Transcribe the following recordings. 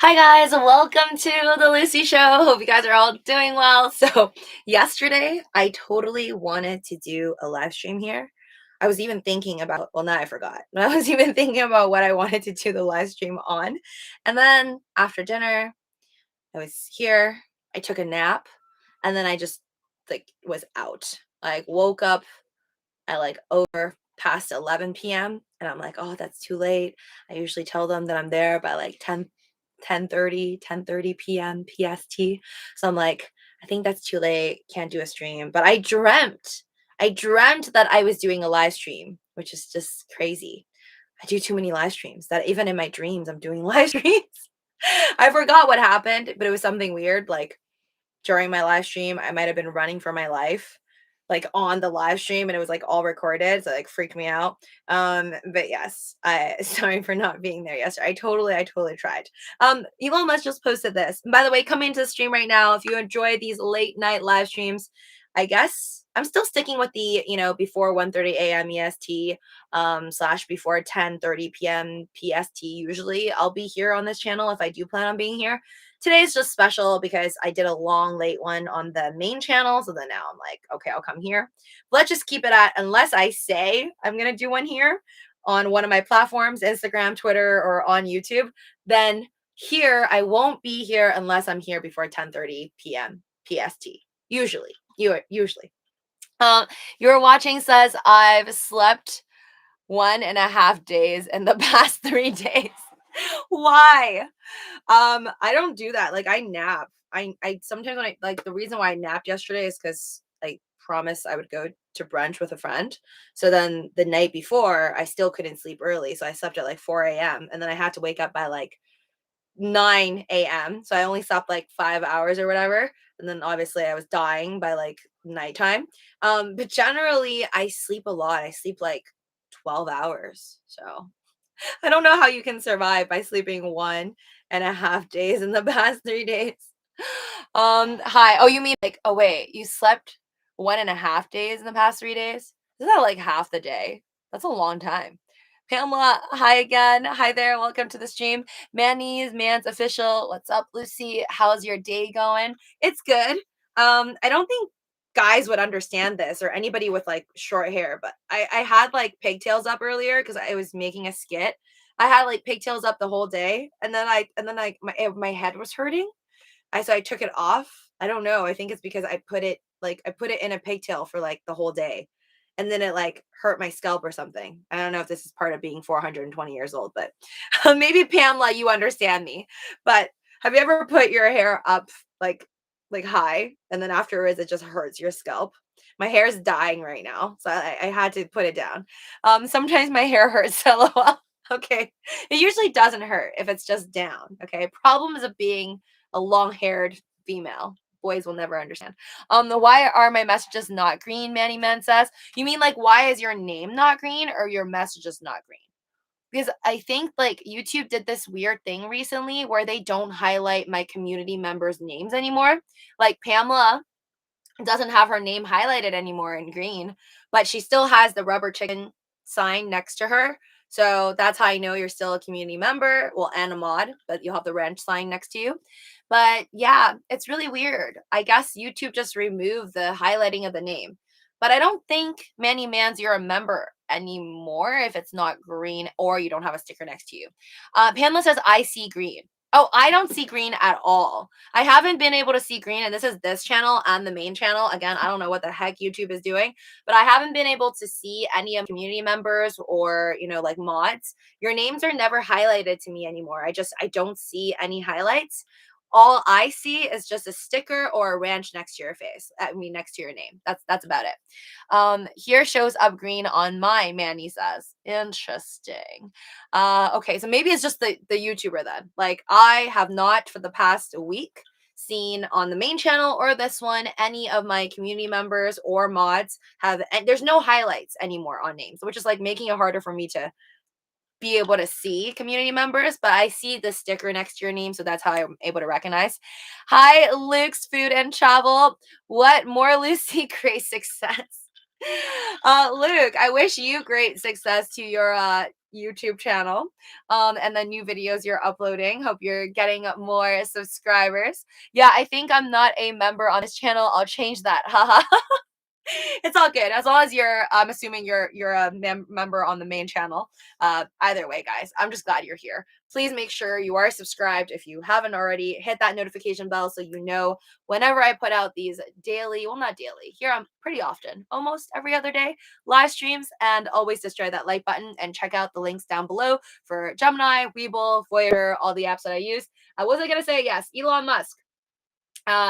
Hi guys, welcome to the Lucy Show. Hope you guys are all doing well. So, yesterday I totally wanted to do a live stream here. I was even thinking about, well, now I forgot. I was even thinking about what I wanted to do the live stream on. And then after dinner, I was here, I took a nap, and then I just was out. Like woke up at over past 11 p.m. and I'm like, oh, that's too late. I usually tell them that I'm there by like 10:30 p.m. PST. So I'm like, I think that's too late. Can't do a stream. But I dreamt that I was doing a live stream, which is just crazy. I do too many live streams that even in my dreams I'm doing live streams. I forgot what happened, but it was something weird. Like during my live stream, I might have been running for my life, like on the live stream, and it was like all recorded, so it, like freaked me out. But yes, I sorry for not being there yesterday. I totally tried. Elon Musk just posted this. And by the way, come into the stream right now if you enjoy these late night live streams. I guess I'm still sticking with the before 1:30 a.m. EST slash before 10:30 p.m. PST. Usually I'll be here on this channel if I do plan on being here. Today's just special because I did a long late one on the main channel. So then now I'm like, okay, I'll come here. Let's just keep it at, unless I say I'm going to do one here on one of my platforms, Instagram, Twitter, or on YouTube, then here I won't be here unless I'm here before 10:30 p.m. PST. Usually. You're watching says I've slept 1.5 days in the past 3 days. Why? I don't do that. Like I nap. I sometimes when I like the reason why I napped yesterday is because I promised I would go to brunch with a friend. So then the night before I still couldn't sleep early. So I slept at like 4 a.m. and then I had to wake up by like 9 a.m. So I only slept like 5 hours or whatever. And then obviously I was dying by like nighttime. But generally I sleep a lot. I sleep like 12 hours. So I don't know how you can survive by sleeping 1.5 days in the past 3 days. Hi. Oh, you mean like, oh, wait, you slept 1.5 days in the past 3 days? Isn't that like half the day? That's a long time. Pamela, hi again. Hi there. Welcome to the stream. Man's official. What's up, Lucy? How's your day going? It's good. I don't think guys would understand this or anybody with like short hair, but I had like pigtails up earlier because I was making a skit. I had like pigtails up the whole day, and then my head was hurting. I took it off. I don't know. I think it's because I put it in a pigtail for like the whole day. And then it like hurt my scalp or something. I don't know if this is part of being 420 years old, but maybe Pamela, you understand me. But have you ever put your hair up like high and then afterwards it just hurts your scalp? My hair is dying right now, so I had to put it down. Sometimes my hair hurts. LOL. Okay, it usually doesn't hurt if it's just down. Okay, problems of being a long-haired female. Boys will never understand. The why are my messages not green? Manny Man says. You mean like why is your name not green or your messages not green? Because I think like YouTube did this weird thing recently where they don't highlight my community members' names anymore. Like Pamela doesn't have her name highlighted anymore in green, but she still has the rubber chicken sign next to her. So that's how I know you're still a community member. Well, and a mod, but you'll have the ranch sign next to you. But yeah, it's really weird. I guess YouTube just removed the highlighting of the name. But I don't think Manny Mans you're a member anymore if it's not green or you don't have a sticker next to you. Pamela says, I see green. Oh, I don't see green at all. I haven't been able to see green, and this is this channel and the main channel. Again, I don't know what the heck YouTube is doing, but I haven't been able to see any of community members or, like mods. Your names are never highlighted to me anymore. I don't see any highlights. All I see is just a sticker or a ranch next to your face. I mean, next to your name. That's about it. Here shows up green on my Manny says. Interesting. Okay, so maybe it's just the YouTuber then. Like I have not for the past week seen on the main channel or this one any of my community members or mods have, and there's no highlights anymore on names, which is like making it harder for me to be able to see community members, but I see the sticker next to your name, so that's how I'm able to recognize. Hi, Luke's Food and Travel. What more, Lucy? Great success. Luke, I wish you great success to your YouTube channel and the new videos you're uploading. Hope you're getting more subscribers. Yeah, I think I'm not a member on this channel. I'll change that. Haha. It's all good as long as you're. I'm assuming you're a member on the main channel. Either way, guys, I'm just glad you're here. Please make sure you are subscribed if you haven't already. Hit that notification bell so you know whenever I put out these daily, well, not daily, here I'm pretty often, almost every other day, live streams. And always just try that like button and check out the links down below for Gemini, Webull, Voyager, all the apps that I use. I wasn't gonna say yes, Elon Musk.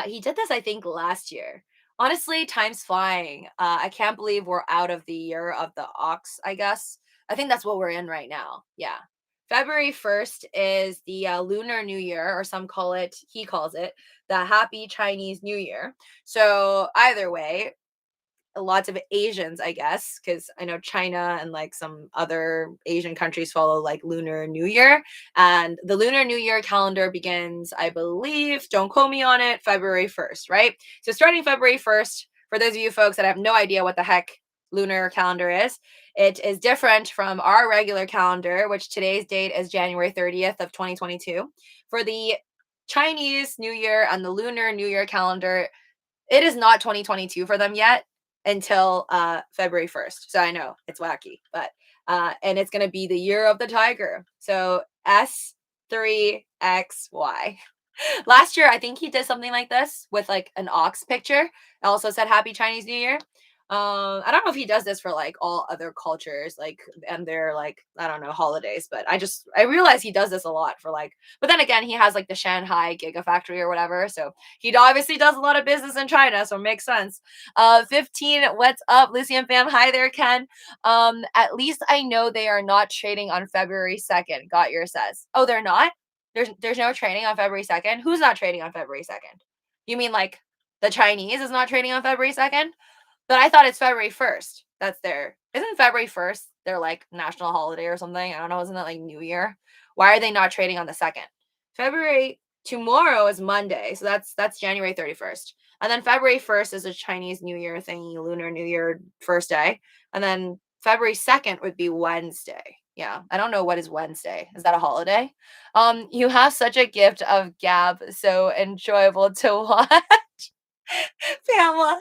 He did this, I think, last year. Honestly, time's flying. I can't believe we're out of the year of the ox, I guess. I think that's what we're in right now. Yeah. February 1st is the Lunar New Year, or some call it, he calls it, the Happy Chinese New Year. So, either way, lots of Asians, I guess, because I know China and like some other Asian countries follow like Lunar New Year. And the Lunar New Year calendar begins, I believe, don't quote me on it, February 1st, right? So starting February 1st, for those of you folks that have no idea what the heck lunar calendar is, it is different from our regular calendar, which today's date is January 30th of 2022. For the Chinese New Year and the Lunar New Year calendar, it is not 2022 for them yet until February 1st. So I know it's wacky, but and it's going to be the year of the tiger. So S3XY. Last year, I think he did something like this with like an ox picture. It also said Happy Chinese New Year. I don't know if he does this for like all other cultures, like and their like I don't know holidays, but I realize he does this a lot for like. But then again, he has like the Shanghai Gigafactory or whatever, so he obviously does a lot of business in China, so it makes sense. 15, what's up, Lucian fam? Hi there, Ken. At least I know they are not trading on February 2nd. Got your says. Oh, they're not. There's no trading on February 2nd. Who's not trading on February 2nd? You mean like the Chinese is not trading on February 2nd? But I thought it's February 1st. That's their isn't February 1st their like national holiday or something? I don't know, isn't that like New Year? Why are they not trading on the 2nd? February tomorrow is Monday, so that's January 31st. And then February 1st is a Chinese New Year thingy, Lunar New Year first day. And then February 2nd would be Wednesday. Yeah, I don't know what is Wednesday. Is that a holiday? You have such a gift of gab, so enjoyable to watch. Pamela.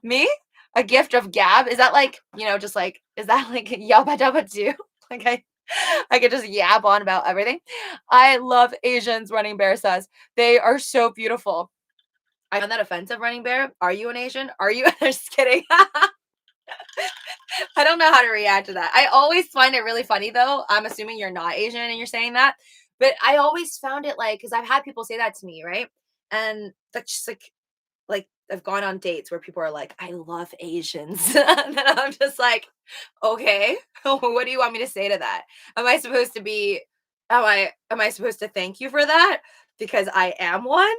Me? A gift of gab? Is that like, just like, is that like yabba dabba do? Like I could just yab on about everything. I love Asians, Running Bear says. They are so beautiful. I found that offensive, Running Bear. Are you an Asian? Are you? Just kidding. I don't know how to react to that. I always find it really funny though. I'm assuming you're not Asian and you're saying that. But I always found it like, because I've had people say that to me, right? And that's just like I've gone on dates where people are like, "I love Asians." And then I'm just like, "Okay, what do you want me to say to that? Am I supposed to be am I supposed to thank you for that because I am one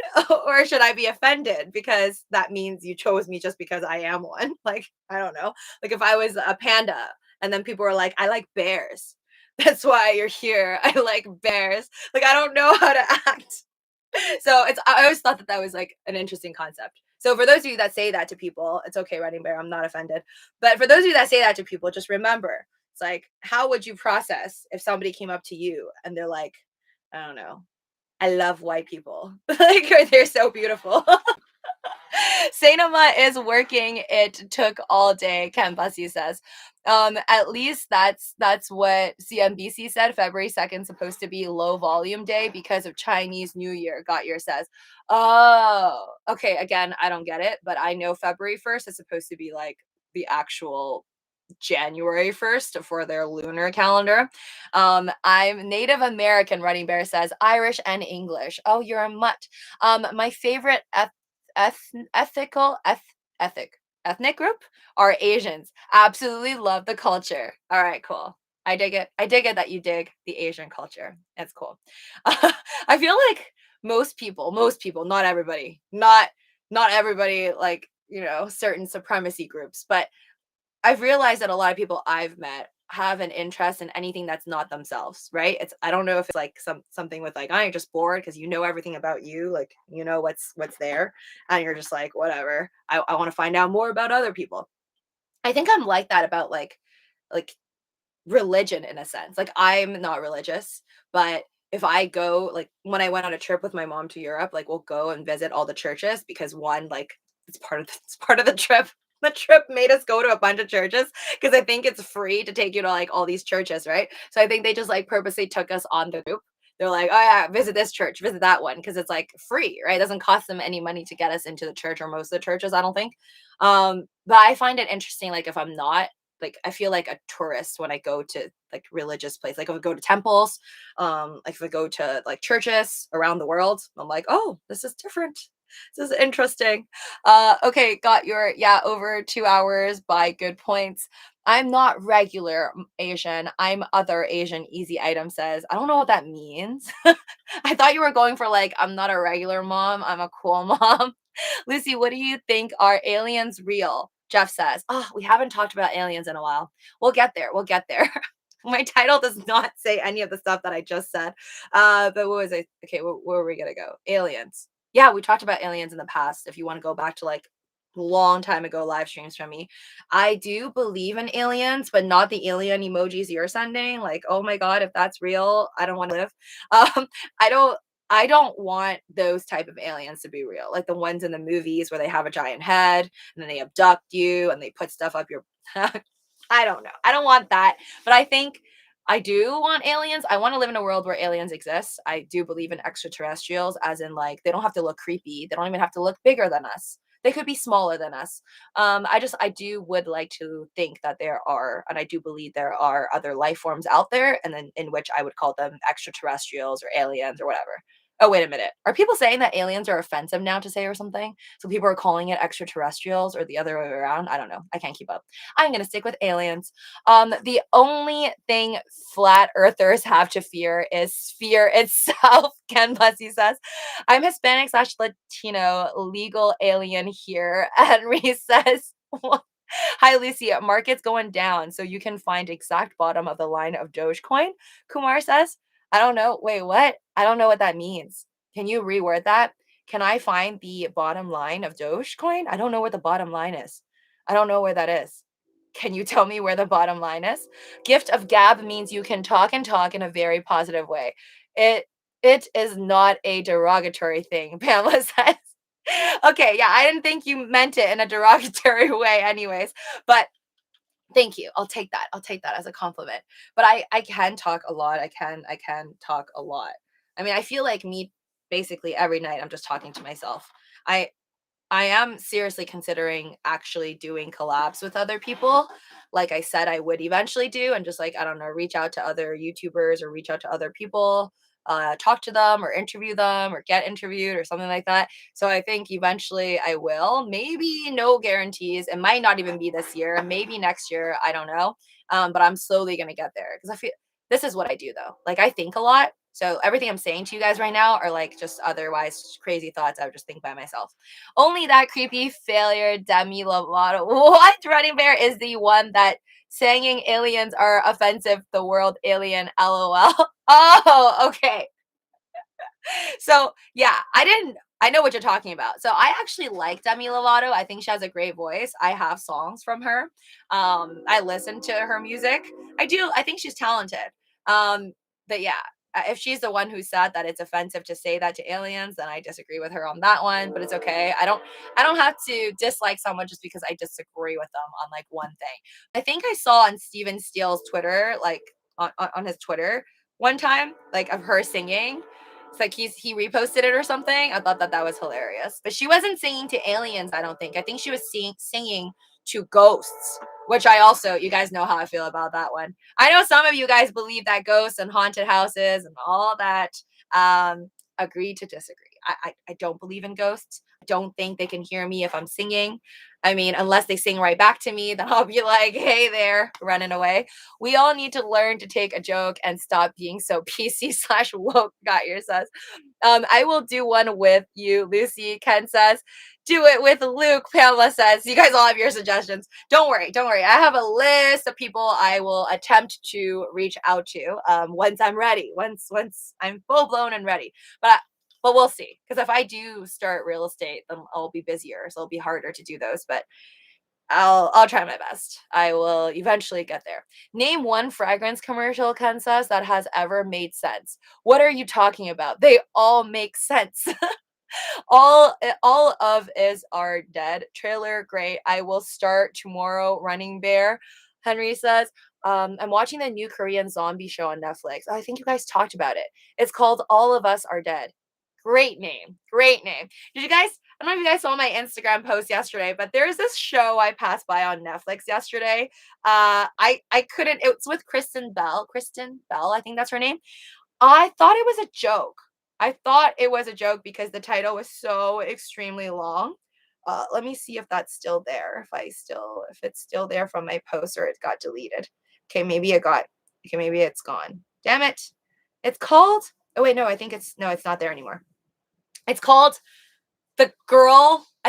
or should I be offended because that means you chose me just because I am one?" Like, I don't know. Like if I was a panda and then people were like, "I like bears." That's why you're here. I like bears. Like I don't know how to act. So I always thought that that was like an interesting concept. So for those of you that say that to people, it's okay, Running Bear, I'm not offended. But for those of you that say that to people, just remember, it's like, how would you process if somebody came up to you and they're like, I don't know, I love white people, like, or they're so beautiful. Sainoma is working. It took all day, Ken Bussy says. At least that's what CNBC said. February 2nd supposed to be low volume day because of Chinese New Year. Got your says. Oh, okay. Again, I don't get it, but I know February 1st is supposed to be like the actual January 1st for their lunar calendar. I'm Native American, Running Bear says, Irish and English. Oh, you're a mutt. My favorite ethical ethnic group are Asians. Absolutely love the culture. All right, cool. I dig it. I dig it that you dig the Asian culture. It's cool. I feel like most people, not everybody, not everybody, like, certain supremacy groups, but I've realized that a lot of people I've met have an interest in anything that's not themselves, right? I don't know if it's like something with like, I'm just bored because you know everything about you, like what's there, and you're just like, whatever. I want to find out more about other people. I think I'm like that about like religion in a sense. Like I'm not religious, but if I go like when I went on a trip with my mom to Europe, like we'll go and visit all the churches because one, like it's part of the trip. The trip made us go to a bunch of churches because I think it's free to take you to like all these churches, right? So I think they just like purposely took us on the group. They're like, oh yeah, visit this church, visit that one, because it's like free, right? It doesn't cost them any money to get us into the church or most of the churches, I don't think. But I find it interesting, like if I'm not like I feel like a tourist when I go to like religious places. Like if I go to temples, like if I go to like churches around the world, I'm like, oh, this is different. This is interesting. Okay, got your yeah, over 2 hours by good points. I'm not regular Asian. I'm other Asian. Easy item says. I don't know what that means. I thought you were going for like, I'm not a regular mom. I'm a cool mom. Lucy, what do you think? Are aliens real? Jeff says, oh, we haven't talked about aliens in a while. We'll get there. We'll get there. My title does not say any of the stuff that I just said. But what was it? Okay, where were we going to go? Aliens. Yeah, we talked about aliens in the past. If you want to go back to like long time ago live streams from me, I do believe in aliens, but not the alien emojis you're sending. Like, oh my God, if that's real, I don't want to live. Um, I don't I don't want those type of aliens to be real, like the ones in the movies where they have a giant head and then they abduct you and they put stuff up your I don't know. I don't want that, but I think I do want aliens. I want to live in a world where aliens exist. I do believe in extraterrestrials as in like they don't have to look creepy. They don't even have to look bigger than us. They could be smaller than us. I do would like to think that there are, and I do believe there are other life forms out there, and then in which I would call them extraterrestrials or aliens or whatever. Oh, wait a minute. Are people saying that aliens are offensive now to say or something? So people are calling it extraterrestrials or the other way around? I don't know. I can't keep up. I'm going to stick with aliens. The only thing flat earthers have to fear is fear itself, Ken Bussy says. I'm Hispanic slash Latino, legal alien here. Henry says, hi, Lucy. Market's going down, so you can find exact bottom of the line of Dogecoin. Kumar says, I don't know. Wait, what? I don't know what that means. Can you reword that? Can I find the bottom line of Dogecoin? I don't know what the bottom line is. I don't know where that is. Can you tell me where the bottom line is? Gift of gab means you can talk and talk in a very positive way. It it is not a derogatory thing, Pamela says. Okay, yeah, I didn't think you meant it in a derogatory way anyways, but thank you. I'll take that. I'll take that as a compliment. But I can talk a lot. I can talk a lot. I mean, I feel like me basically every night I'm just talking to myself. I I am seriously considering actually doing collabs with other people. Like I said, I would eventually do, and just like, I don't know, reach out to other YouTubers or reach out to other people, talk to them or interview them or get interviewed or something like that. So I think eventually I will. Maybe no guarantees. It might not even be this year. Maybe next year. I don't know. But I'm slowly going to get there because I feel this is what I do though. Like I think a lot. So everything I'm saying to you guys right now are like just otherwise crazy thoughts I would just think by myself. Only that creepy failure Demi Lovato. What running bear is the one that saying aliens are offensive? The world alien, lol. Oh, okay. So yeah, I know what you're talking about. So I actually like Demi Lovato. I think she has a great voice. I have songs from her. I listen to her music. I do. I think she's talented. Um, but yeah, if she's the one who said that it's offensive to say that to aliens, then I disagree with her on that one. But it's okay. I don't have to dislike someone just because I disagree with them on like one thing. I think I saw on Steven Steele's Twitter, like on his Twitter one time, like of her singing. It's like he reposted it or something. I thought that that was hilarious. But she wasn't singing to aliens, I don't think. I think she was singing to ghosts, which I also, you guys know how I feel about that one. I know some of you guys believe that ghosts and haunted houses and all that. Agree to disagree. I don't believe in ghosts. I don't think they can hear me if I'm singing. I mean, unless they sing right back to me, then I'll be like, hey there, running away. We all need to learn to take a joke and stop being so PC slash woke. Got your says. I will do one with you, Lucy. Ken says, do it with Luke. Pamela says, you guys all have your suggestions. Don't worry, don't worry. I have a list of people I will attempt to reach out to once I'm ready, once I'm full blown and ready. But we'll see. Because if I do start real estate, then I'll be busier, so it'll be harder to do those. But I'll try my best. I will eventually get there. Name one fragrance commercial, Ken says, that has ever made sense. What are you talking about? They all make sense. All of is our dead trailer. Great. I will start tomorrow. Running Bear. Henry says, I'm watching the new Korean zombie show on Netflix. I think you guys talked about it. It's called All of Us Are Dead. Great name. Great name. Did you guys? I don't know if you guys saw my Instagram post yesterday, but there's this show I passed by on Netflix yesterday. I couldn't. It's with Kristen Bell. Kristen Bell, I think that's her name. I thought it was a joke. I thought it was a joke because the title was so extremely long. Let me see if that's still there. If it's still there from my post or it got deleted. Okay, maybe it's gone. Damn it. It's called, oh wait, no, it's not there anymore. It's called I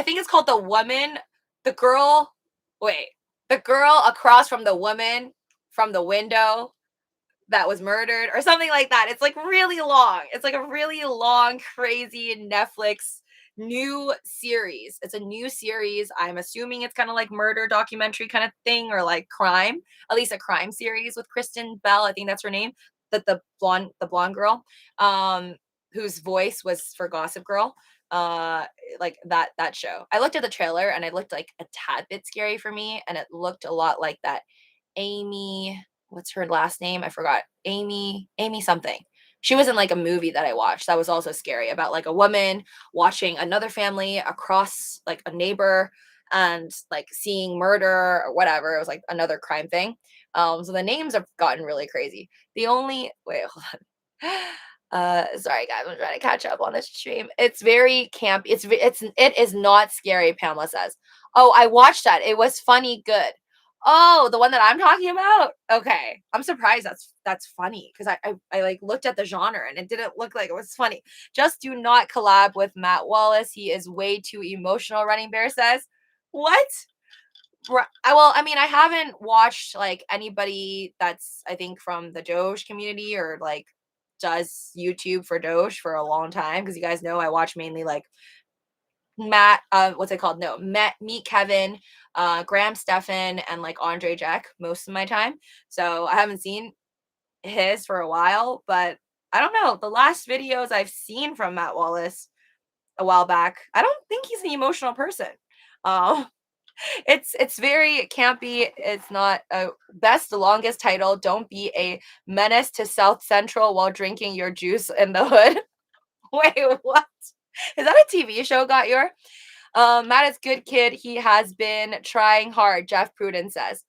think it's called the girl, wait, the girl across from the woman from the window that was murdered or something like that. It's like really long. It's like a really long, crazy Netflix new series. It's a new series. I'm assuming it's kind of like murder documentary kind of thing or like crime, at least a crime series with Kristen Bell. I think that's her name. The blonde girl, whose voice was for Gossip Girl. Like that show. I looked at the trailer and it looked like a tad bit scary for me, and it looked a lot like that Amy, what's her last name? I forgot. Amy something. She was in like a movie that I watched that was also scary about like a woman watching another family across like a neighbor and like seeing murder or whatever. It was like another crime thing. So the names have gotten really crazy. The only wait, hold on. Sorry guys, I'm trying to catch up on this stream. It's very camp. It is not scary, Pamela says. Oh, I watched that. It was funny, good. Oh, the one that I'm talking about? Okay. I'm surprised that's funny because I like looked at the genre and it didn't look like it was funny. Just do not collab with Matt Wallace. He is way too emotional, Running Bear says. What? Well, I mean, I haven't watched like anybody that's I think from the Doge community or like does YouTube for Doge for a long time because you guys know I watch mainly like Matt, what's it called? No, Meet Kevin, Graham Stephan, and like Andre Jack most of my time. So I haven't seen his for a while, but I don't know. The last videos I've seen from Matt Wallace a while back, I don't think he's an emotional person. Um, it's very campy. It's not a best longest title. Don't be a menace to South Central while drinking your juice in the hood. Wait, what? Is that a TV show, Got Your? Matt is good kid. He has been trying hard, Jeff Pruden says.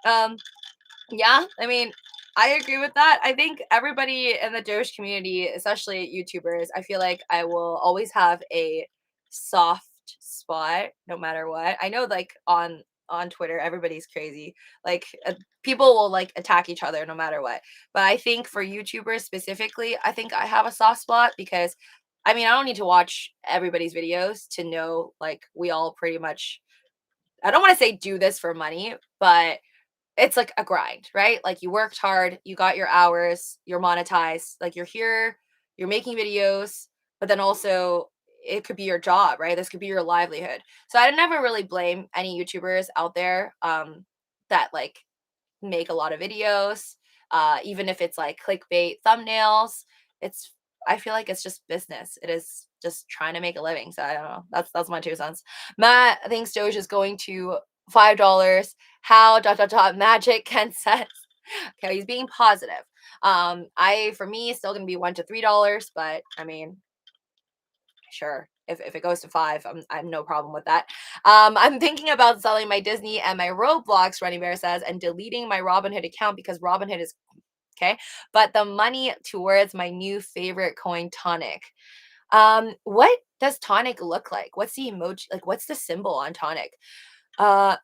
Yeah, I mean, I agree with that. I think everybody in the Doge community, especially YouTubers, I feel like I will always have a soft spot no matter what. I know like on Twitter everybody's crazy. Like people will like attack each other no matter what. But I think for YouTubers specifically, I think I have a soft spot because I mean, I don't need to watch everybody's videos to know like we all pretty much I don't want to say do this for money, but it's like a grind, right? Like you worked hard, you got your hours, you're monetized, like you're here, you're making videos, but then also it could be your job, right? This could be your livelihood. So I never really blame any YouTubers out there that like make a lot of videos, even if it's like clickbait thumbnails. It's I feel like it's just business. It is just trying to make a living. So I don't know. That's my 2 cents. Matt thinks Doge is going to $5. How magic Ken says. Okay, he's being positive. For me it's still gonna be $1 to $3, but I mean, sure. If it goes to 5, I'm no problem with that. I'm thinking about selling my Disney and my Roblox, Running Bear says, and deleting my Robinhood account because Robinhood is okay. But the money towards my new favorite coin, Tonic. What does Tonic look like? What's the emoji? Like, what's the symbol on Tonic? Uh,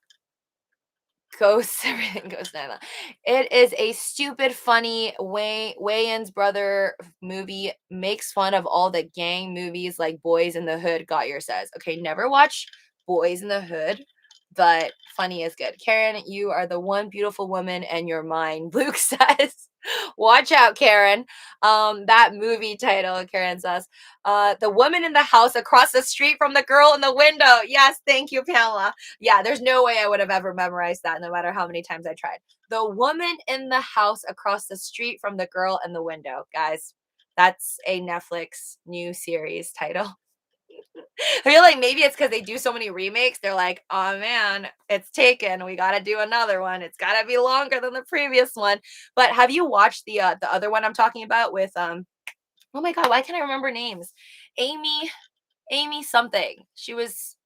Ghosts, everything goes down. It is a stupid, funny Wayans brother movie. Makes fun of all the gang movies like Boys in the Hood. Got Your says. Okay, never watch Boys in the Hood, but funny is good. Karen, you are the one beautiful woman in your mind, Luke says. Watch out, Karen. That movie title, Karen says. The woman in the house across the street from the girl in the window. Yes, thank you, Pamela. Yeah, there's no way I would have ever memorized that, no matter how many times I tried. The woman in the house across the street from the girl in the window. Guys, that's a Netflix new series title. I feel like maybe it's because they do so many remakes. They're like, oh man, it's taken. We got to do another one. It's got to be longer than the previous one. But have you watched the other one I'm talking about with oh my god, why can't I remember names? Amy something. She was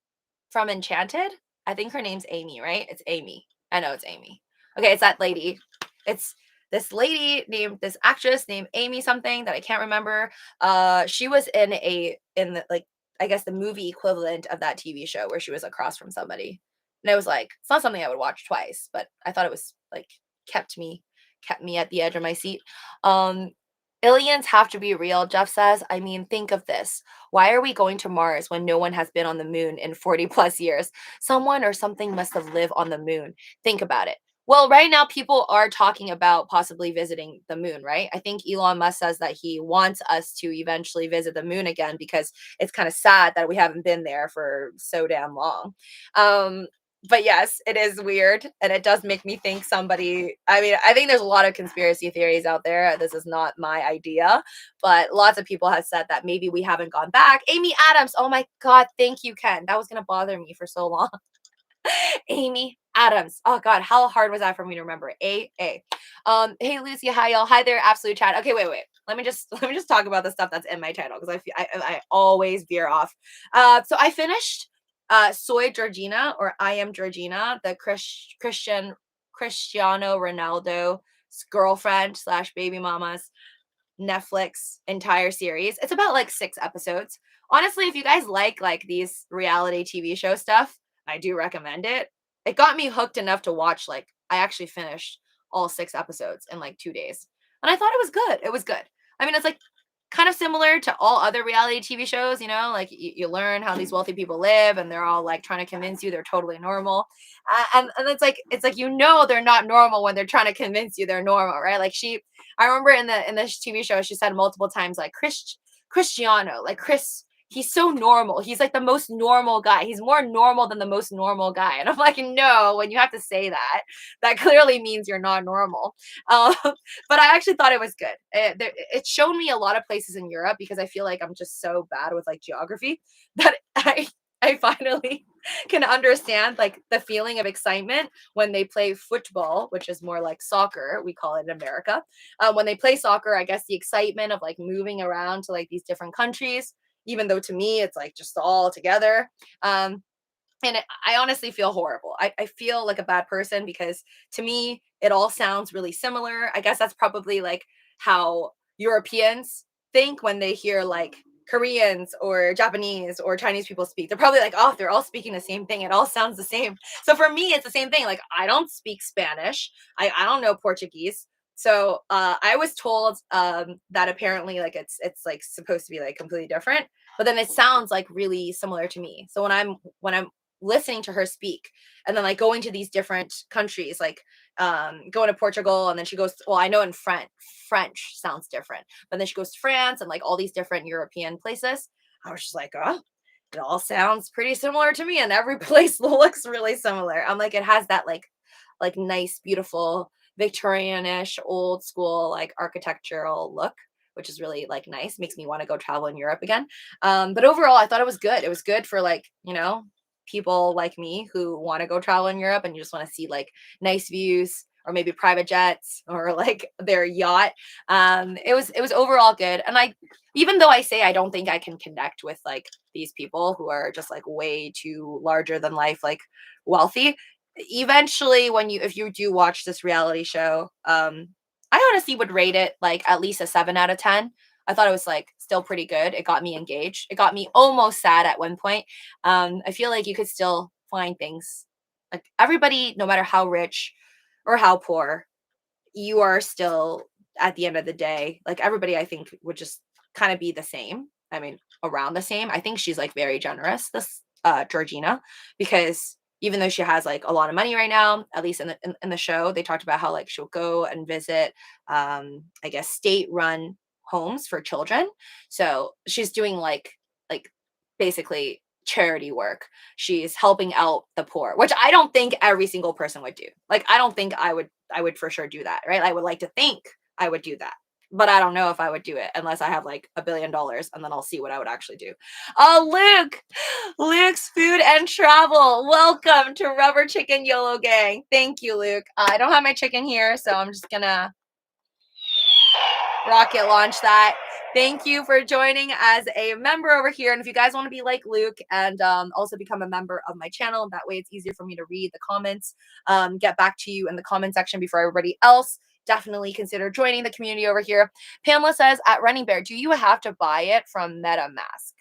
from Enchanted. I think her name's Amy, right? It's Amy. I know it's Amy. Okay, it's that lady. It's this lady named this actress named Amy something that I can't remember. She was in the like I guess the movie equivalent of that TV show where she was across from somebody. And it was like it's not something I would watch twice, but I thought it was like kept me at the edge of my seat. Um Aliens have to be real, Jeff says. I mean, think of this. Why are we going to Mars when no one has been on the moon in 40 plus years? Someone or something must have lived on the moon. Think about it. Well, right now, people are talking about possibly visiting the moon, right? I think Elon Musk says that he wants us to eventually visit the moon again because it's kind of sad that we haven't been there for so damn long. Um, but yes, it is weird. And it does make me think somebody, I mean, I think there's a lot of conspiracy theories out there. This is not my idea, but lots of people have said that maybe we haven't gone back. Amy Adams. Oh my God. Thank you, Ken. That was going to bother me for so long. Amy Adams. Oh God, how hard was that for me to remember? A. Hey Lucy, hi y'all. Hi there, absolute chat. Okay, wait. Let me just talk about the stuff that's in my title because I always veer off. So I finished Soy Georgina or I Am Georgina, the Cristiano Ronaldo's girlfriend slash baby mama's Netflix entire series. It's about like 6 episodes. Honestly, if you guys like these reality TV show stuff, I do recommend it. It got me hooked enough to watch like I actually finished all 6 episodes in like 2 days. And I thought it was good. It was good. I mean, it's like kind of similar to all other reality TV shows, you know, like you learn how these wealthy people live and they're all like trying to convince you they're totally normal. And it's like, you know, they're not normal when they're trying to convince you they're normal, right? Like I remember in this TV show, she said multiple times, like Cristiano, like Chris, he's so normal. He's like the most normal guy. He's more normal than the most normal guy. And I'm like, no, when you have to say that, that clearly means you're not normal. Um, but I actually thought it was good. It showed me a lot of places in Europe because I feel like I'm just so bad with like geography that I finally can understand like the feeling of excitement when they play football, which is more like soccer, we call it in America. When they play soccer, I guess the excitement of like moving around to like these different countries, even though to me it's like just all together. I honestly feel horrible. I feel like a bad person because to me, it all sounds really similar. I guess that's probably like how Europeans think when they hear like Koreans or Japanese or Chinese people speak. They're probably like, oh, they're all speaking the same thing. It all sounds the same. So for me, it's the same thing. Like, I don't speak Spanish, I don't know Portuguese. So I was told that apparently like it's like supposed to be like completely different, but then it sounds like really similar to me. So when I'm listening to her speak and then like going to these different countries, like going to Portugal, and then she goes, well, I know in French sounds different, but then she goes to France and like all these different European places. I was just like, oh, it all sounds pretty similar to me, and every place looks really similar. I'm like, it has that like nice, beautiful Victorianish, old school like architectural look, which is really like nice. Makes me want to go travel in Europe again. But overall, I thought it was good. It was good for like, you know, people like me who want to go travel in Europe and you just want to see like nice views or maybe private jets or like their yacht. It was overall good. And I, even though I say I don't think I can connect with like these people who are just like way too larger than life, like wealthy, eventually if you do watch this reality show, I honestly would rate it like at least a 7 out of 10. I thought it was like still pretty good. It got me engaged. It got me almost sad at one point. I feel like you could still find things like everybody, no matter how rich or how poor, you are still at the end of the day, like everybody, I think would just kind of be the same. I mean, around the same. I think she's like very generous, this Georgina, because even though she has like a lot of money right now, at least in the show, they talked about how like she'll go and visit, I guess, state-run homes for children. So she's doing like basically charity work. She's helping out the poor, which I don't think every single person would do. Like I don't think I would for sure do that, right? I would like to think I would do that. But I don't know if I would do it unless I have like $1 billion, and then I'll see what I would actually do. Oh, Luke's Food and Travel. Welcome to Rubber Chicken YOLO Gang. Thank you, Luke. I don't have my chicken here, so I'm just gonna rocket launch that. Thank you for joining as a member over here. And if you guys want to be like Luke and also become a member of my channel, that way it's easier for me to read the comments, get back to you in the comment section before everybody else, definitely consider joining the community over here. Pamela says, at Running Bear, do you have to buy it from MetaMask?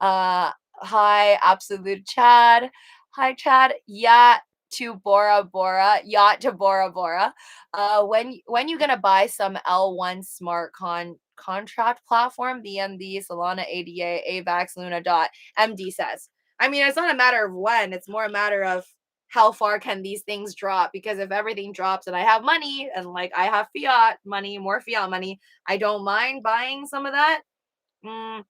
Hi, Absolute Chad. Hi, Chad. Yeah. To Bora Bora, yacht to Bora Bora. When you gonna buy some L1 smart contract platform? BNB, Solana, ADA, AVAX, Luna dot. MD says. I mean, it's not a matter of when. It's more a matter of how far can these things drop? Because if everything drops and I have money and like I have fiat money, more fiat money, I don't mind buying some of that. I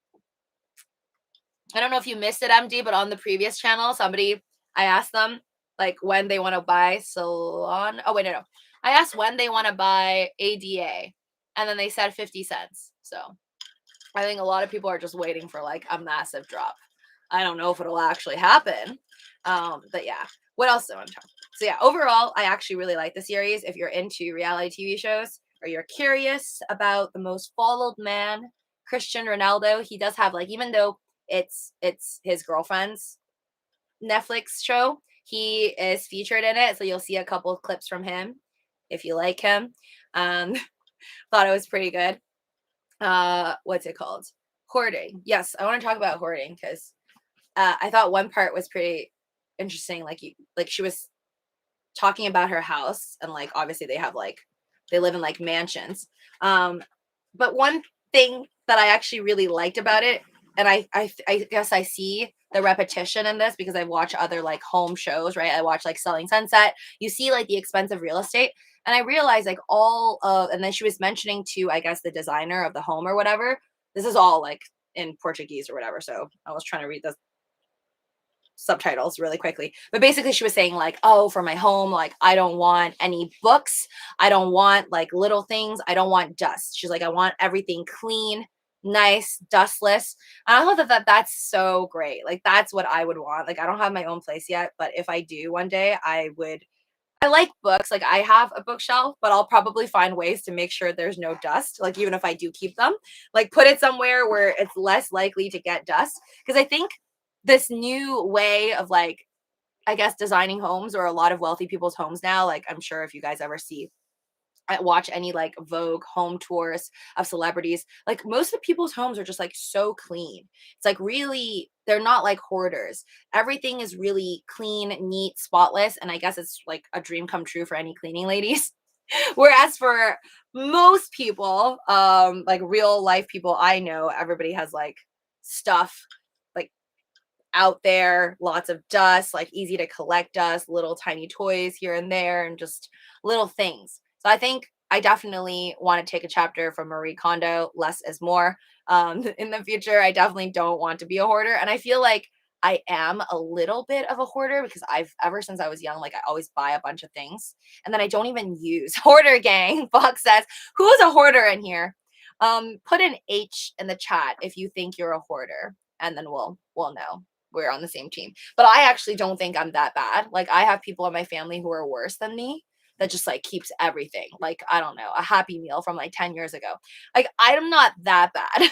don't know if you missed it, MD, but on the previous channel, I asked them like when they want to buy Solana. Oh, wait, no. I asked when they want to buy ADA, and then they said 50 cents. So I think a lot of people are just waiting for like a massive drop. I don't know if it'll actually happen. But yeah, what else do I want to talk about? So yeah, overall, I actually really like the series. If you're into reality TV shows or you're curious about the most followed man, Cristiano Ronaldo, he does have like, even though it's his girlfriend's Netflix show, he is featured in it, so you'll see a couple of clips from him if you like him. Thought it was pretty good. What's it called? Hoarding. Yes, I want to talk about hoarding because I thought one part was pretty interesting. Like she was talking about her house, and like obviously they live in like mansions. But one thing that I actually really liked about it, and I guess I see the repetition in this because I watch other like home shows, right? I watch like Selling Sunset. You see like the expensive real estate, and I realized like and then she was mentioning to, I guess, the designer of the home or whatever. This is all like in Portuguese or whatever, so I was trying to read the subtitles really quickly, but basically she was saying like, oh, for my home, like I don't want any books, I don't want like little things, I don't want dust. She's like, I want everything clean, nice, dustless. And I thought that's so great. Like that's what I would want. Like I don't have my own place yet, but if I do one day, I like books. Like I have a bookshelf, but I'll probably find ways to make sure there's no dust. Like even if I do keep them, like put it somewhere where it's less likely to get dust. Because I think this new way of like, I guess, designing homes, or a lot of wealthy people's homes now, like I'm sure if you guys ever watch any like Vogue home tours of celebrities, like most of people's homes are just like so clean. It's like really, they're not like hoarders. Everything is really clean, neat, spotless. And I guess it's like a dream come true for any cleaning ladies. Whereas for most people, like real life people I know, everybody has like stuff like out there, lots of dust, like easy to collect dust, little tiny toys here and there, and just little things. So I think I definitely want to take a chapter from Marie Kondo, less is more. In the future, I definitely don't want to be a hoarder. And I feel like I am a little bit of a hoarder because ever since I was young, like I always buy a bunch of things and then I don't even use. Hoarder gang, Fox says, who's a hoarder in here? Put an H in the chat if you think you're a hoarder, and then we'll know we're on the same team. But I actually don't think I'm that bad. Like I have people in my family who are worse than me that just like keeps everything. Like, I don't know, a Happy Meal from like 10 years ago. Like I'm not that bad.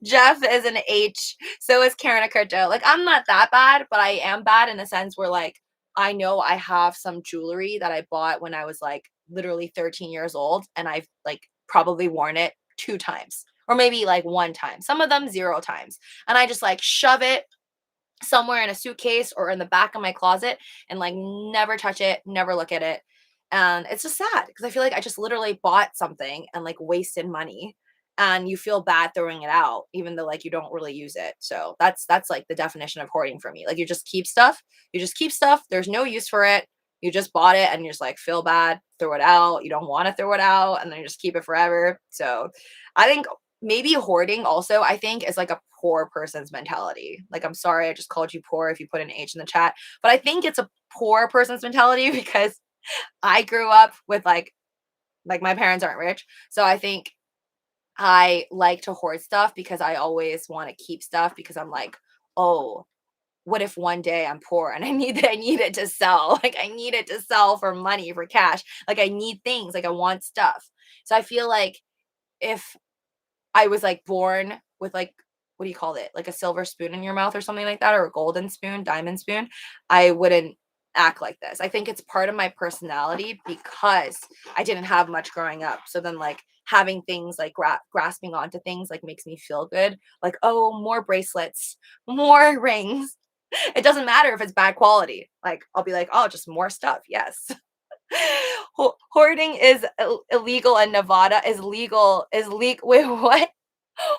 Jeff is an H. So is Karen Crypto. Like I'm not that bad, but I am bad in a sense where like I know I have some jewelry that I bought when I was like literally 13 years old, and I've like probably worn it 2 times or maybe like 1 time. Some of them 0 times. And I just like shove it somewhere in a suitcase or in the back of my closet and like never touch it, never look at it. And it's just sad because I feel like I just literally bought something and like wasted money. and you feel bad throwing it out even though like you don't really use it. So that's like the definition of hoarding for me. Like you just keep stuff. You just keep stuff. There's no use for it. You just bought it and you just like feel bad, throw it out. You don't want to throw it out and then you just keep it forever. So I think maybe hoarding also I think is like a poor person's mentality. Like I'm sorry I just called you poor if you put an H in the chat, but I think it's a poor person's mentality because I grew up with like my parents aren't rich. So I think I like to hoard stuff because I always want to keep stuff because I'm like, oh, what if one day I'm poor and I need it to sell? Like I need it to sell for money, for cash. Like I need things, like I want stuff. So I feel like if I was like born with like what do you call it? Like a silver spoon in your mouth or something like that, or a golden spoon, diamond spoon, I wouldn't act like this. I think it's part of my personality because I didn't have much growing up. So then like having things like grasping onto things like makes me feel good. Like, oh, more bracelets, more rings. It doesn't matter if it's bad quality. Like I'll be like, oh, just more stuff. Yes. Hoarding is illegal in Nevada. Is legal. Is legal. Wait, what?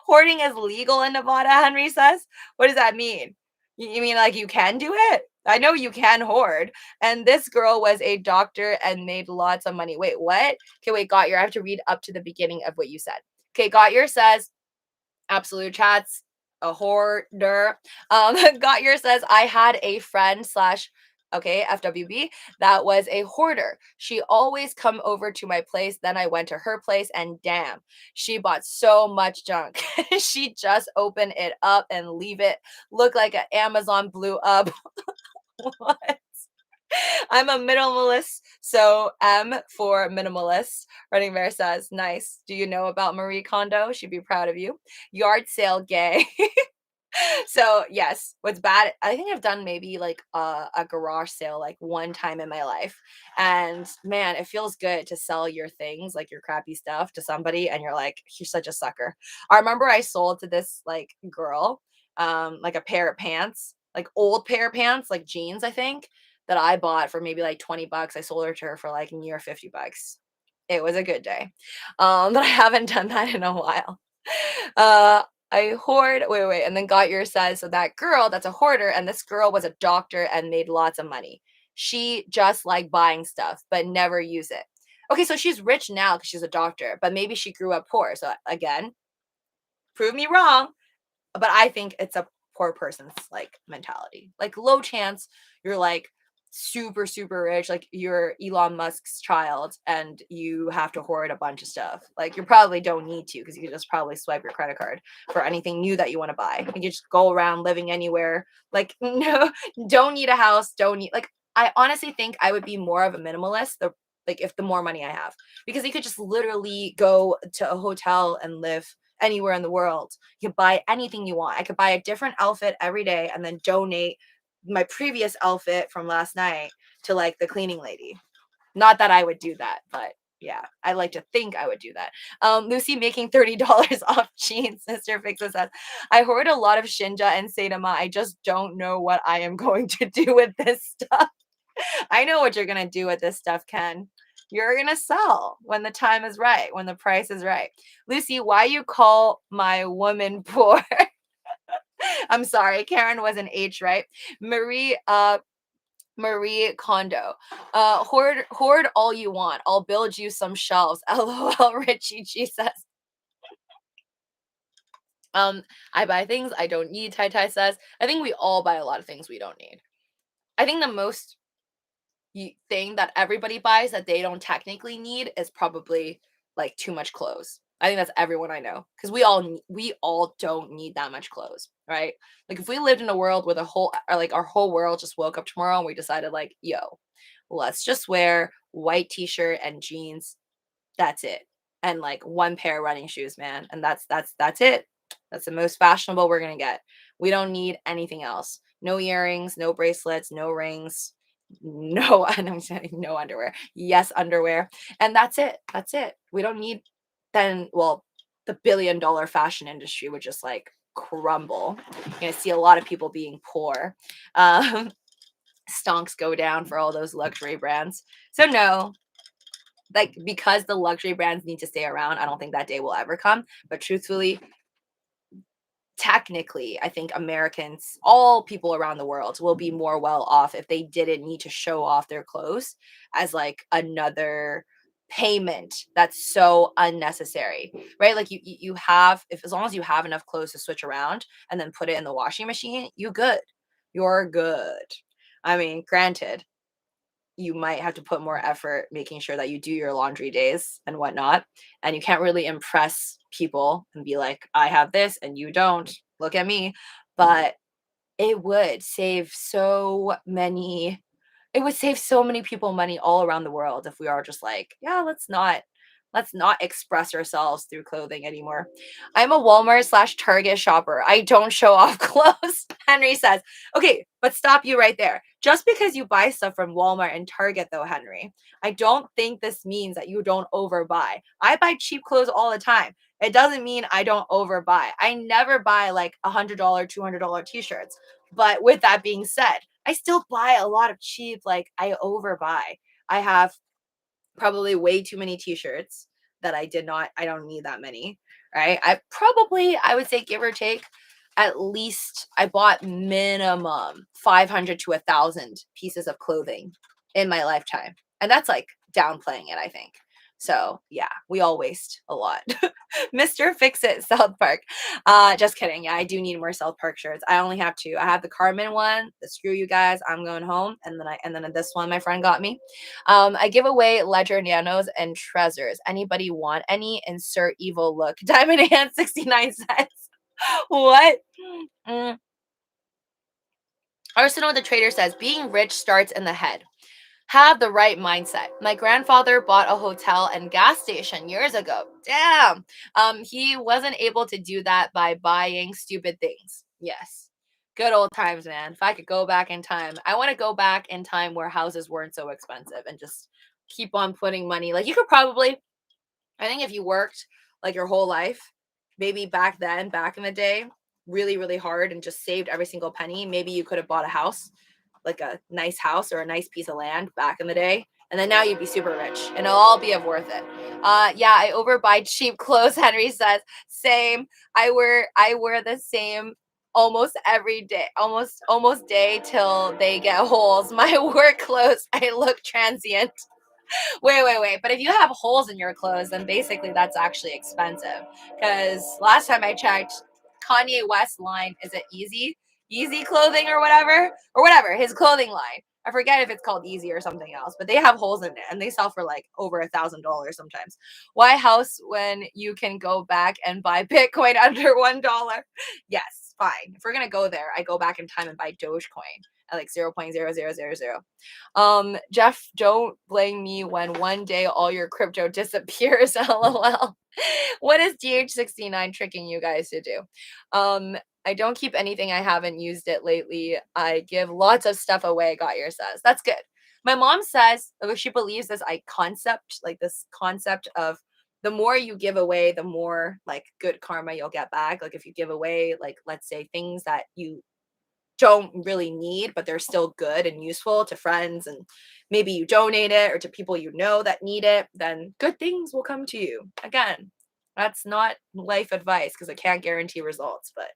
Hoarding is legal in Nevada, Henry says. What does that mean? You mean like you can do it? I know you can hoard. And this girl was a doctor and made lots of money. Wait, what? Okay, wait, Gotyer. I have to read up to the beginning of what you said. Okay, Gotyer says, absolute chats, a hoarder. Gotyer says, I had a friend slash okay, FWB, that was a hoarder. She always come over to my place. Then I went to her place and damn, she bought so much junk. She just open it up and leave it. Look like an Amazon blew up. What? I'm a minimalist, so M for minimalist. Running Bear says, nice. Do you know about Marie Kondo? She'd be proud of you. Yard sale gay. So yes, what's bad, I think I've done maybe like a garage sale like one time in my life, and man, it feels good to sell your things, like your crappy stuff, to somebody and you're like, you're such a sucker. I remember I sold to this like girl like a pair of pants, like old pair of pants, like jeans, I think, that I bought for maybe like 20 bucks. I sold her to her for like near 50 bucks. It was a good day. But I haven't done that in a while. Uh I hoard. Wait. And then Gotyer says, so that girl that's a hoarder, and this girl was a doctor and made lots of money. She just like buying stuff, but never use it. Okay, so she's rich now because she's a doctor, but maybe she grew up poor. So again, prove me wrong, but I think it's a poor person's like mentality. Like low chance you're like super rich, like you're Elon Musk's child and you have to hoard a bunch of stuff. Like you probably don't need to because you can just probably swipe your credit card for anything new that you want to buy. You just go around living anywhere. Like no, don't need a house, don't need like I honestly think I would be more of a minimalist like if the more money I have because you could just literally go to a hotel and live anywhere in the world. You can buy anything you want. I could buy a different outfit every day and then donate my previous outfit from last night to like the cleaning lady. Not that I would do that, but yeah, I like to think I would do that. Lucy making $30 off jeans. Sister Fixa says, I hoard a lot of Shinja and Saitama. I just don't know what I am going to do with this stuff. I know what you're going to do with this stuff, Ken. You're going to sell when the time is right, when the price is right. Lucy, why you call my woman poor? I'm sorry. Karen was an H, right? Marie Kondo. Hoard all you want. I'll build you some shelves. LOL, Richie G says. I buy things I don't need, Tai Tai says. I think we all buy a lot of things we don't need. I think the most thing that everybody buys that they don't technically need is probably like too much clothes. I think that's everyone I know because we all don't need that much clothes, right? Like if we lived in a world where our whole world just woke up tomorrow and we decided like, yo, let's just wear white t-shirt and jeans. That's it. And like one pair of running shoes, man. And that's it. That's the most fashionable we're gonna get. We don't need anything else. No earrings, no bracelets, no rings, no, and I'm saying no underwear. Yes, underwear. And that's it. That's it. We don't need the $1 billion fashion industry would just like crumble. You're gonna see a lot of people being poor. Stonks go down for all those luxury brands. So no, like, because the luxury brands need to stay around, I don't think that day will ever come. But truthfully, technically, I think Americans, all people around the world, will be more well off if they didn't need to show off their clothes as like another payment that's so unnecessary, right? Like you have, if as long as you have enough clothes to switch around and then put it in the washing machine, you're good. I mean, granted, you might have to put more effort making sure that you do your laundry days and whatnot. And you can't really impress people and be like, I have this and you don't. Look at me. But it would save so many, it would save so many people money all around the world if we are just like, yeah, let's not express ourselves through clothing anymore. I'm a Walmart slash Target shopper. I don't show off clothes. Henry says, okay, but stop you right there. Just because you buy stuff from Walmart and Target, though, Henry, I don't think this means that you don't overbuy. I buy cheap clothes all the time. It doesn't mean I don't overbuy. I never buy like $100, $200 t-shirts. But with that being said, I still buy a lot of cheap, like I overbuy. I have probably way too many t-shirts that I don't need that many, right? I would say give or take, at least I bought minimum 500 to 1,000 pieces of clothing in my lifetime. And that's like downplaying it, I think. So yeah, we all waste a lot. Mr. Fix It, South Park. Just kidding. Yeah, I do need more South Park shirts. I only have two. I have the Carmen one, the Screw You Guys, I'm going home, and then this one my friend got me. I give away ledger nanos and treasures. Anybody want any? Insert evil look. Diamond hand 69 cents. What? Mm. Arsenal the Trader says being rich starts in the head. Have the right mindset. My grandfather bought a hotel and gas station years ago. Damn. He wasn't able to do that by buying stupid things. Yes. Good old times, man. If I could go back in time, I want to go back in time where houses weren't so expensive and just keep on putting money. Like you could probably, I think if you worked like your whole life, maybe back then, back in the day, really, really hard and just saved every single penny, maybe you could have bought a house, like a nice house or a nice piece of land back in the day. And then now you'd be super rich and it'll all be of worth it. Yeah, I overbuy cheap clothes, Henry says. Same. I wear the same almost every day, almost day till they get holes. My work clothes, I look transient. Wait. But if you have holes in your clothes, then basically that's actually expensive. Because last time I checked, Kanye West line, is it Easy clothing or whatever? Or whatever, his clothing line. I forget if it's called Easy or something else, but they have holes in it and they sell for like over $1,000 sometimes. Why house when you can go back and buy Bitcoin under $1? Yes, fine. If we're gonna go there, I go back in time and buy Dogecoin at like 0.0000. Jeff, don't blame me when one day all your crypto disappears. LOL. What is DH69 tricking you guys to do? I don't keep anything. I haven't used it lately. I give lots of stuff away, Gotyer says. That's good. My mom says she believes this this concept of the more you give away, the more like good karma you'll get back. Like if you give away, like let's say things that you don't really need, but they're still good and useful to friends, and maybe you donate it or to people you know that need it, then good things will come to you. Again, that's not life advice because I can't guarantee results, but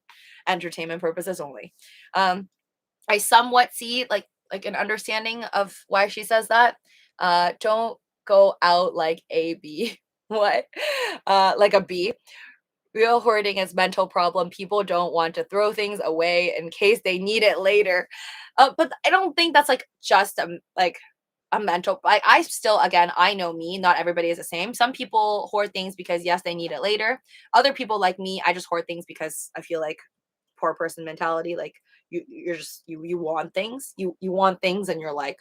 entertainment purposes only. I somewhat see like an understanding of why she says that. Don't go out like a B. What? Like a B. Real hoarding is mental problem. People don't want to throw things away in case they need it later. But I don't think that's like just a mental. I still, again, I know me. Not everybody is the same. Some people hoard things because yes, they need it later. Other people like me, I just hoard things because I feel like poor person mentality. Like you want things. You want things, and you're like,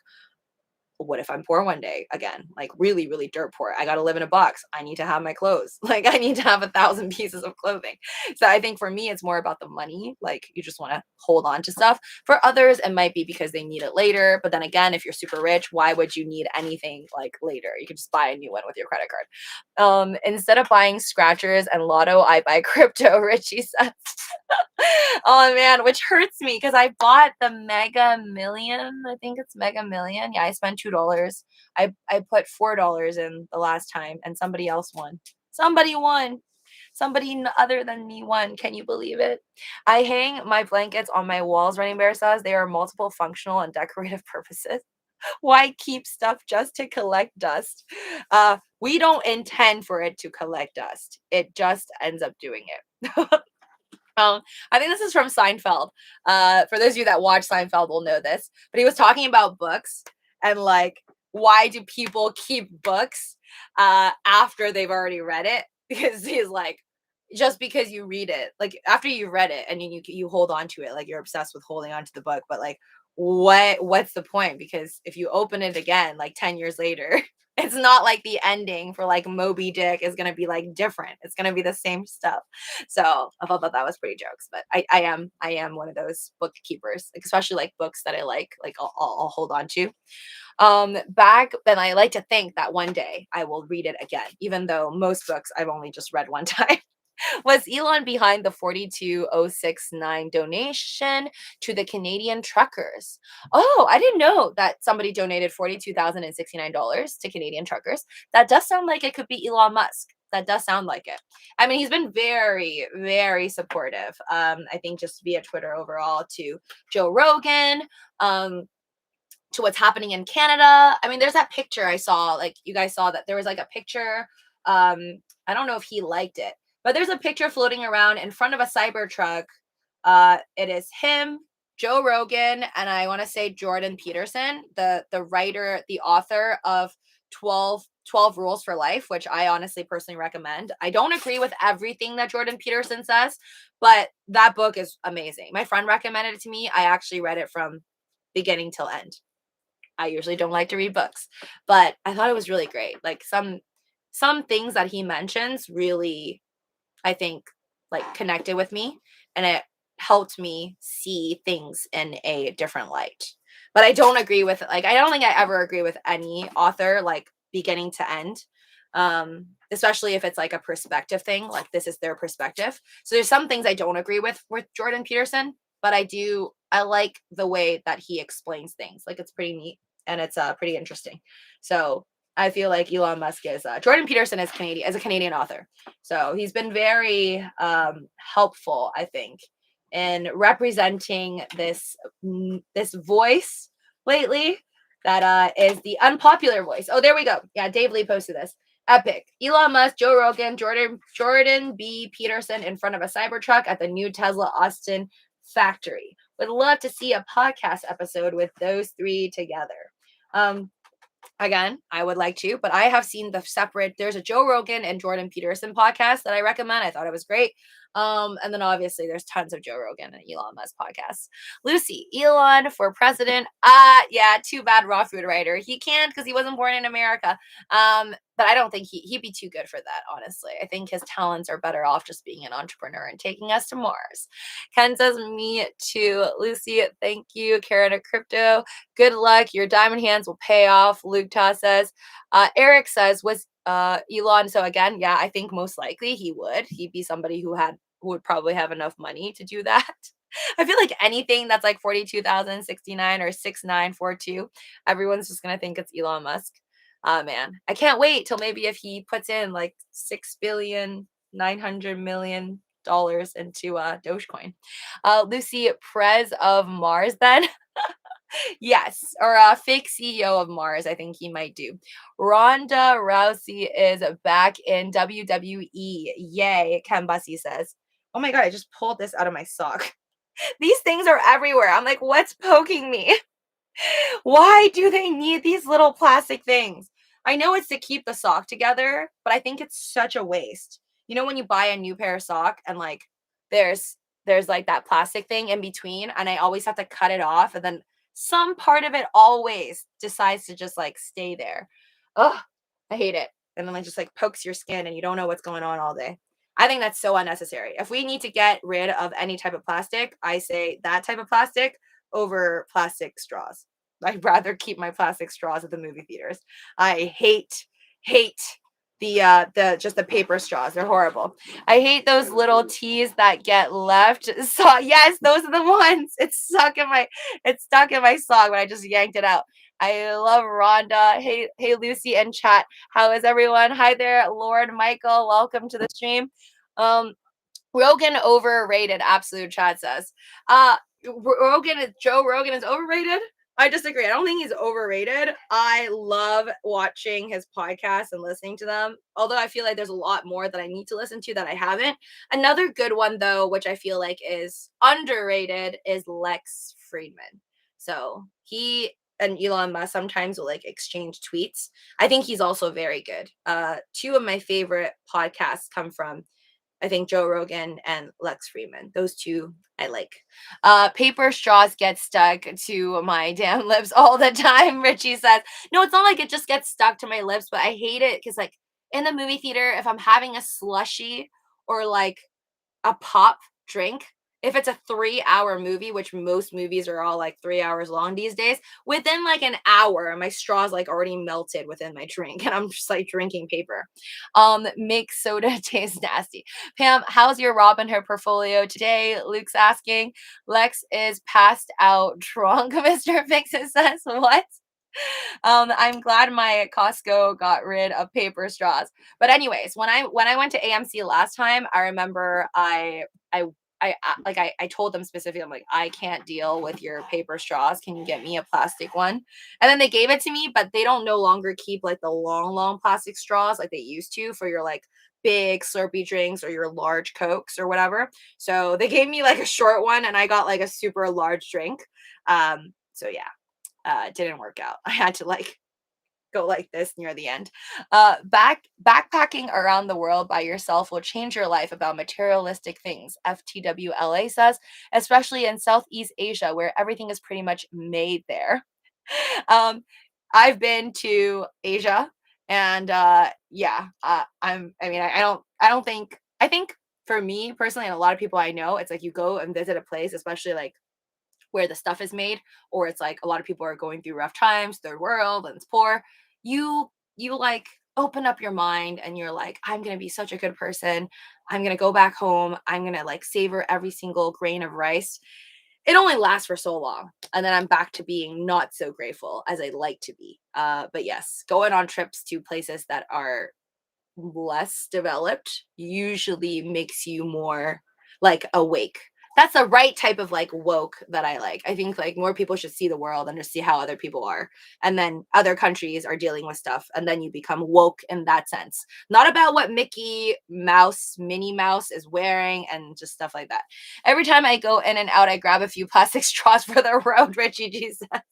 what if I'm poor one day again? Like really, really dirt poor. I got to live in a box. I need to have my clothes. Like I need to have 1,000 pieces of clothing. So I think for me, it's more about the money. Like you just want to hold on to stuff. For others, it might be because they need it later. But then again, if you're super rich, why would you need anything like later? You could just buy a new one with your credit card. Instead of buying scratchers and lotto, I buy crypto, Richie says. Oh man, which hurts me because I bought the Mega Million. I think it's Mega Million. Yeah, I spent $2. I put $4 in the last time, and somebody else won. Somebody won. Somebody other than me won. Can you believe it? I hang my blankets on my walls, Running Bear says. They are multiple functional and decorative purposes. Why keep stuff just to collect dust? We don't intend for it to collect dust. It just ends up doing it. I think this is from Seinfeld. For those of you that watch Seinfeld will know this, but he was talking about books and like, why do people keep books after they've already read it? Because he's like, just because you read it, like after you read it and you hold on to it, like you're obsessed with holding on to the book, but like what's the point? Because if you open it again like 10 years later, it's not like the ending for like Moby Dick is gonna be like different. It's gonna be the same stuff. So I thought that was pretty jokes, but I am one of those bookkeepers, like, especially like books that I like I'll hold on to. Back then I like to think that one day I will read it again, even though most books I've only just read one time. Was Elon behind the 42,069 donation to the Canadian truckers? Oh, I didn't know that somebody donated $42,069 to Canadian truckers. That does sound like it could be Elon Musk. That does sound like it. I mean, he's been very, very supportive. I think just via Twitter overall to Joe Rogan, to what's happening in Canada. I mean, there's that picture I saw, like you guys saw that there was like a picture. I don't know if he liked it, but there's a picture floating around in front of a Cybertruck. It is him, Joe Rogan, and I want to say Jordan Peterson, the writer, the author of 12 Rules for Life, which I honestly personally recommend. I don't agree with everything that Jordan Peterson says, but that book is amazing. My friend recommended it to me. I actually read it from beginning till end. I usually don't like to read books, but I thought it was really great. Like some things that he mentions really, I think, like connected with me, and it helped me see things in a different light. But I don't agree with, like, I don't think I ever agree with any author like beginning to end. Especially if it's like a perspective thing, like this is their perspective. So there's some things I don't agree with Jordan Peterson, but I like the way that he explains things. Like it's pretty neat and it's pretty interesting. So I feel like Elon Musk is Jordan Peterson is Canadian, as a Canadian author. So he's been very helpful, I think, in representing this voice lately that is the unpopular voice. Oh, there we go. Yeah, Dave Lee posted this. Epic. Elon Musk, Joe Rogan, Jordan B. Peterson in front of a Cybertruck at the new Tesla Austin factory. Would love to see a podcast episode with those three together. Again, I would like to, but I have seen the separate, there's a Joe Rogan and Jordan Peterson podcast that I recommend. I thought it was great. And then obviously there's tons of Joe Rogan and Elon Musk podcasts. Luci, Elon for president. Yeah, too bad raw food writer. He can't because he wasn't born in America. But I don't think he'd be too good for that, honestly. I think his talents are better off just being an entrepreneur and taking us to Mars. Ken says, me too. Luci, thank you. Karen of Crypto, good luck. Your diamond hands will pay off. Luke Ta says, Eric says, was Elon, so again, yeah, I think most likely he'd be somebody who would probably have enough money to do that. I feel like anything that's like 42,069 or 6942, everyone's just gonna think it's Elon Musk. Man, I can't wait till maybe if he puts in like $6,900,000,000 into Dogecoin. Luci, Prez of Mars then. Yes, or a fake CEO of Mars, I think he might do. Ronda Rousey is back in WWE. Yay, Ken Bussy says. Oh my god, I just pulled this out of my sock. These things are everywhere. I'm like, what's poking me? Why do they need these little plastic things? I know it's to keep the sock together, but I think it's such a waste. You know when you buy a new pair of sock and like there's like that plastic thing in between and I always have to cut it off and then some part of it always decides to just like stay there. Ugh, I hate it. And then it just like pokes your skin and you don't know what's going on all day. I think that's so unnecessary. If we need to get rid of any type of plastic, I say that type of plastic over plastic straws. I'd rather keep my plastic straws at the movie theaters. I hate the just the paper straws. They're horrible. I hate those little teas that get left. So yes, those are the ones. It's stuck in my sock, but I just yanked it out. I love Rhonda. Hey, Lucy and chat. How is everyone? Hi there, Lord Michael. Welcome to the stream. Um, Rogan overrated. Absolute chat says. Joe Rogan is overrated. I disagree. I don't think he's overrated. I love watching his podcasts and listening to them. Although I feel like there's a lot more that I need to listen to that I haven't. Another good one though, which I feel like is underrated, is Lex Friedman. So he and Elon Musk sometimes will like exchange tweets. I think he's also very good. Two of my favorite podcasts come from, I think, Joe Rogan and Lex Friedman. Those two I like. Paper straws get stuck to my damn lips all the time, Richie says. No, it's not like it just gets stuck to my lips, but I hate it because, like, in the movie theater, if I'm having a slushy or like a pop drink, if it's a 3-hour movie, which most movies are all like 3 hours long these days, within like an hour, my straw's like already melted within my drink and I'm just like drinking paper. Makes soda taste nasty. Pam, how's your Robinhood portfolio today? Luke's asking. Lex is passed out drunk, Mr. Fixit says. What? I'm glad my Costco got rid of paper straws. But anyways, when I went to AMC last time, I remember I told them specifically, I'm like, I can't deal with your paper straws. Can you get me a plastic one? And then they gave it to me, but they don't no longer keep like the long plastic straws like they used to for your like big Slurpee drinks or your large Cokes or whatever. So they gave me like a short one and I got like a super large drink. So yeah, it didn't work out. I had to like go like this near the end. Backpacking around the world by yourself will change your life about materialistic things, FTWLA says, especially in Southeast Asia where everything is pretty much made there. I've been to Asia and yeah, I think for me personally and a lot of people I know, it's like you go and visit a place, especially like where the stuff is made, or it's like a lot of people are going through rough times, third world, and it's poor. You like open up your mind and you're like, I'm gonna be such a good person. I'm gonna go back home. I'm gonna like savor every single grain of rice. It only lasts for so long. And then I'm back to being not so grateful as I like to be. But yes, going on trips to places that are less developed usually makes you more like awake. That's the right type of like woke that I like. I think like more people should see the world and just see how other people are. And then other countries are dealing with stuff. And then you become woke in that sense. Not about what Minnie Mouse is wearing and just stuff like that. Every time I go in and out, I grab a few plastic straws for the road, Richie G says.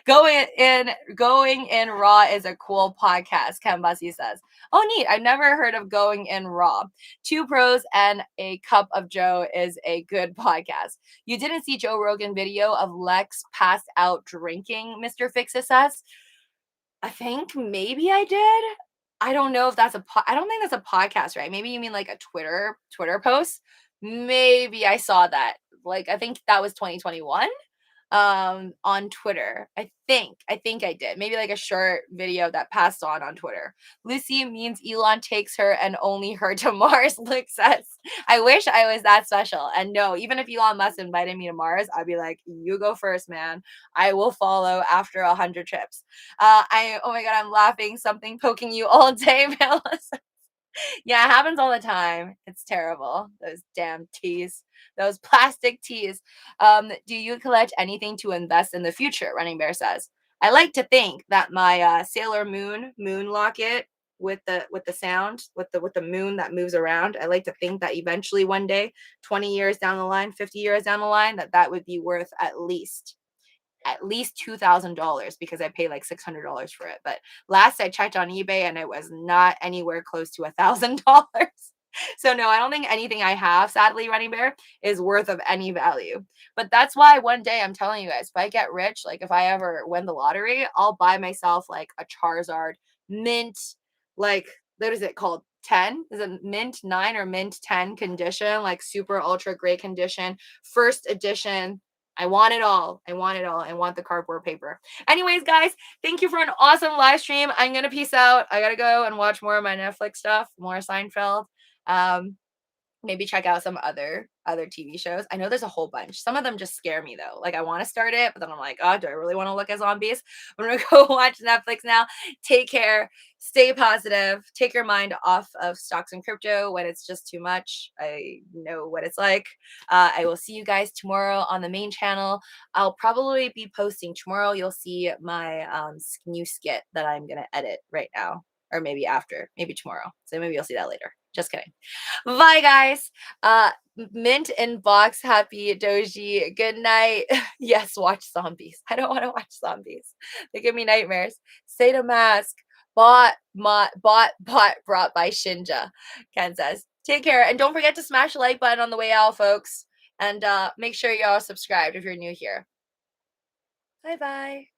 Going in raw is a cool podcast, Kambasi says. Oh, neat. I've never heard of Going in Raw. Two Pros and a Cup of Joe is a good podcast. You didn't see Joe Rogan video of Lex passed out drinking, Mr. Fixit says. I think maybe I did. I don't know if that's I don't think that's a podcast, right? Maybe you mean like a Twitter post. Maybe I saw that. Like I think that was 2021 on Twitter. I think I did. Maybe like a short video that passed on Twitter. Lucy means Elon takes her and only her to Mars. Luke says, I wish I was that special. And no, even if Elon Musk invited me to Mars, I'd be like, you go first, man. I will follow after 100 trips. Oh my God, I'm laughing. Something poking you all day, Phyllis. Yeah, it happens all the time. It's terrible. Those damn teas, those plastic teas. Do you collect anything to invest in the future? Running Bear says. I like to think that my Sailor Moon locket with the sound with the moon that moves around. I like to think that eventually one day, 20 years down the line, 50 years down the line, that would be worth at least $2,000 because I pay like $600 for it. But last I checked on eBay and it was not anywhere close to $1,000. So no, I don't think anything I have, sadly, Running Bear, is worth of any value. But that's why one day I'm telling you guys, if I get rich, like if I ever win the lottery, I'll buy myself like a Charizard mint, like what is it called? 10? Is it mint 9 or mint 10 condition? Like super ultra great condition, first edition. I want it all. I want it all. I want the cardboard paper. Anyways, guys, thank you for an awesome live stream. I'm going to peace out. I got to go and watch more of my Netflix stuff, more Seinfeld. Maybe check out some other other TV shows. I know there's a whole bunch. Some of them just scare me though. Like I want to start it, but then I'm like, oh, do I really want to look at zombies? I'm gonna go watch Netflix now. Take care. Stay positive. Take your mind off of stocks and crypto when it's just too much. I know what it's like. I will see you guys tomorrow on the main channel. I'll probably be posting tomorrow. You'll see my new skit that I'm gonna edit right now, or maybe after, maybe tomorrow. So maybe you'll see that later. Just kidding. Bye, guys. Mint and box, happy doji. Good night. Yes, watch zombies. I don't want to watch zombies. They give me nightmares. Say to mask. Bought brought by Shinja. Ken says. Take care. And don't forget to smash the like button on the way out, folks. And make sure you're all subscribed if you're new here. Bye-bye.